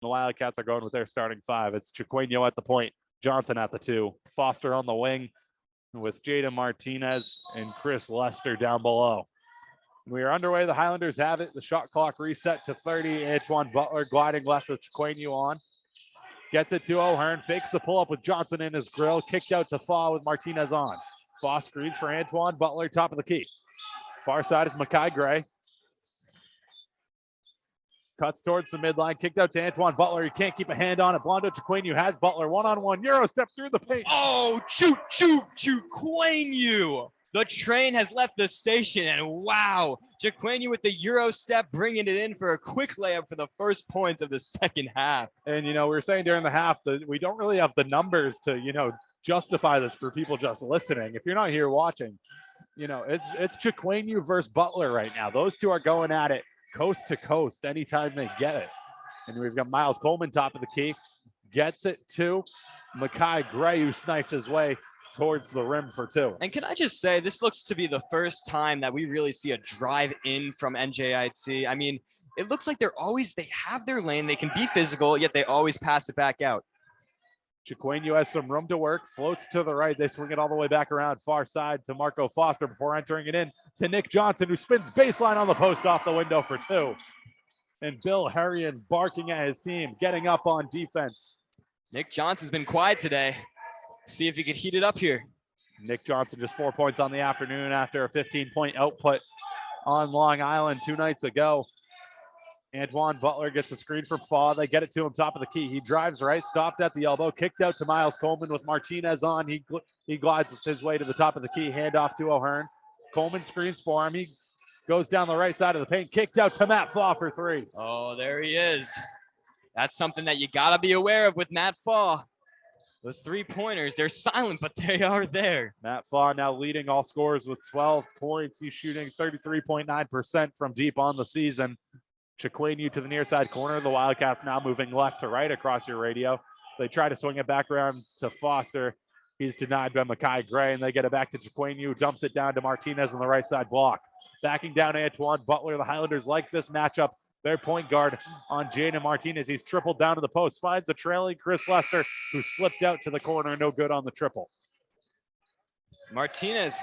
The Wildcats are going with their starting five. It's Chiqueno at the point, Johnson at the 2, Foster on the wing with Jaden Martinez and Chris Lester down below. We are underway. The Highlanders have it. The shot clock reset to 30. Antoine Butler gliding left with Chiqueno on. Gets it to O'Hearn. Fakes the pull-up with Johnson in his grill. Kicked out to Faw with Martinez on. Faw screens for Antoine Butler, top of the key. Far side is Makai Gray. Cuts towards the midline. Kicked out to Antoine Butler. He can't keep a hand on it. Blondo Chiqueno has Butler one-on-one. Euro step through the paint. Oh, Chiqueno. The train has left the station, and wow, Chiqueno with the Euro step, bringing it in for a quick layup for the first points of the second half. And, we were saying during the half that we don't really have the numbers to, justify this for people just listening. If you're not here watching, it's Chiqueno versus Butler right now. Those two are going at it coast to coast anytime they get it. And we've got Miles Coleman top of the key, gets it to Makai Gray, who snipes his way towards the rim for 2. And can I just say, this looks to be the first time that we really see a drive in from NJIT. I mean, it looks like they have their lane, they can be physical, yet they always pass it back out. Chiqueno has some room to work, floats to the right. They swing it all the way back around far side to Marco Foster before entering it in to Nick Johnson, who spins baseline on the post off the window for 2. And Bill Herrian barking at his team, getting up on defense. Nick Johnson's been quiet today. See if he could heat it up here. Nick Johnson just 4 points on the afternoon after a 15-point output on Long Island 2 nights ago. Antoine Butler gets a screen for Faw. They get it to him top of the key. He drives right, stopped at the elbow, kicked out to Miles Coleman with Martinez on. He glides his way to the top of the key, handoff to O'Hearn. Coleman screens for him. He goes down the right side of the paint, kicked out to Matt Faw for 3. Oh, there he is. That's something that you got to be aware of with Matt Faw. Those 3-pointers, they're silent, but they are there. Matt Faw now leading all scorers with 12 points. He's shooting 33.9% from deep on the season. Chiqueno to the near side corner. The Wildcats now moving left to right across your radio. They try to swing it back around to Foster. He's denied by Makai Gray, and they get it back to Chiqueno, dumps it down to Martinez on the right side block. Backing down Antoine Butler. The Highlanders like this matchup. Their point guard on Jaden Martinez. He's tripled down to the post. Finds a trailing Chris Lester, who slipped out to the corner. No good on the triple. Martinez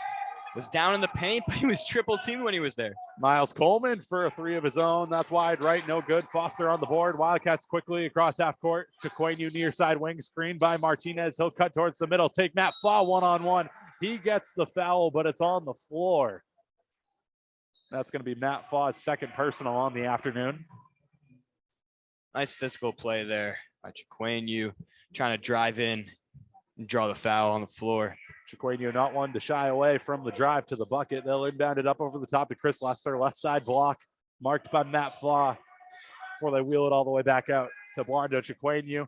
was down in the paint, but he was triple teamed when he was there. Miles Coleman for a 3 of his own. That's wide right, no good. Foster on the board. Wildcats quickly across half court. Chiqueno near side wing, screen by Martinez. He'll cut towards the middle. Take Matt Faw one-on-one. He gets the foul, but it's on the floor. That's going to be Matt Faw's second personal on the afternoon. Nice physical play there by Chiqueno, trying to drive in and draw the foul on the floor. Chiqueno not one to shy away from the drive to the bucket. They'll inbound it up over the top to Chris Lester. Left side block marked by Matt Faw before they wheel it all the way back out to Blondo. Chiqueno.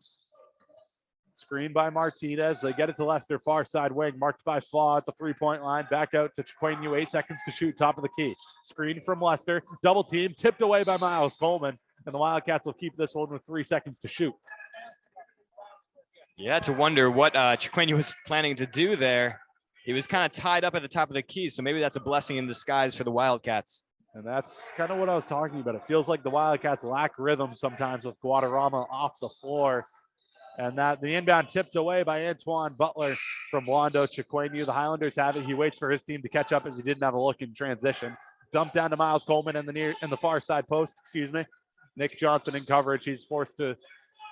Screen by Martinez. They get it to Lester, far side wing, marked by Faw at the 3-point line. Back out to Chiqueno, 8 seconds to shoot, top of the key. Screen from Lester, double team, tipped away by Miles Coleman, and the Wildcats will keep this one with 3 seconds to shoot. Yeah, to wonder what Chiqueno was planning to do there. He was kind of tied up at the top of the key, so maybe that's a blessing in disguise for the Wildcats. And that's kind of what I was talking about. It feels like the Wildcats lack rhythm sometimes with Guadarrama off the floor. And that the inbound tipped away by Antoine Butler from Blondo. Chiqueno. The Highlanders have it. He waits for his team to catch up as he didn't have a look in transition. Dumped down to Miles Coleman in the far side post. Nick Johnson in coverage. He's forced to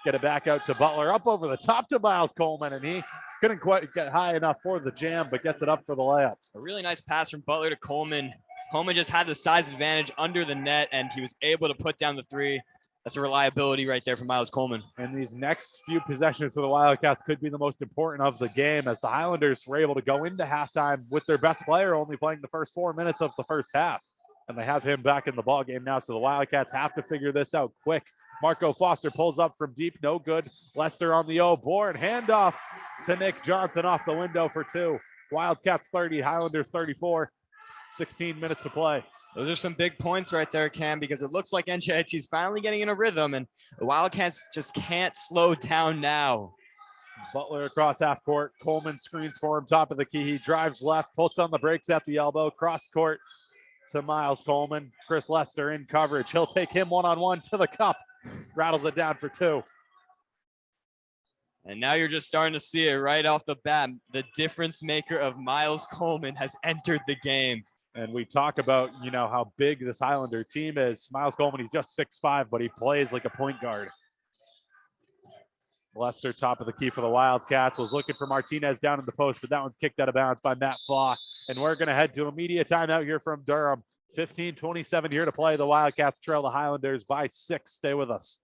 get it back out to Butler. Up over the top to Miles Coleman, and he couldn't quite get high enough for the jam, but gets it up for the layup. A really nice pass from Butler to Coleman. Coleman just had the size advantage under the net, and he was able to put down the 3. That's a reliability right there from Miles Coleman. And these next few possessions for the Wildcats could be the most important of the game, as the Highlanders were able to go into halftime with their best player only playing the first 4 minutes of the first half. And they have him back in the ball game now, so the Wildcats have to figure this out quick. Marco Foster pulls up from deep, no good. Lester on the board, handoff to Nick Johnson off the window for 2. Wildcats 30, Highlanders 34, 16 minutes to play. Those are some big points right there, Cam, because it looks like NJIT is finally getting in a rhythm, and the Wildcats just can't slow down now. Butler across half court. Coleman screens for him, top of the key. He drives left, puts on the brakes at the elbow, cross court to Miles Coleman. Chris Lester in coverage. He'll take him one-on-one to the cup. rattles it down for 2. And now you're just starting to see it right off the bat. The difference maker of Miles Coleman has entered the game. And we talk about, how big this Highlander team is. Miles Coleman, he's just 6'5", but he plays like a point guard. Lester, top of the key for the Wildcats, was looking for Martinez down in the post, but that one's kicked out of bounds by Matt Flaw. And we're going to head to a media timeout here from Durham. 15:27 here to play. The Wildcats trail the Highlanders by 6. Stay with us.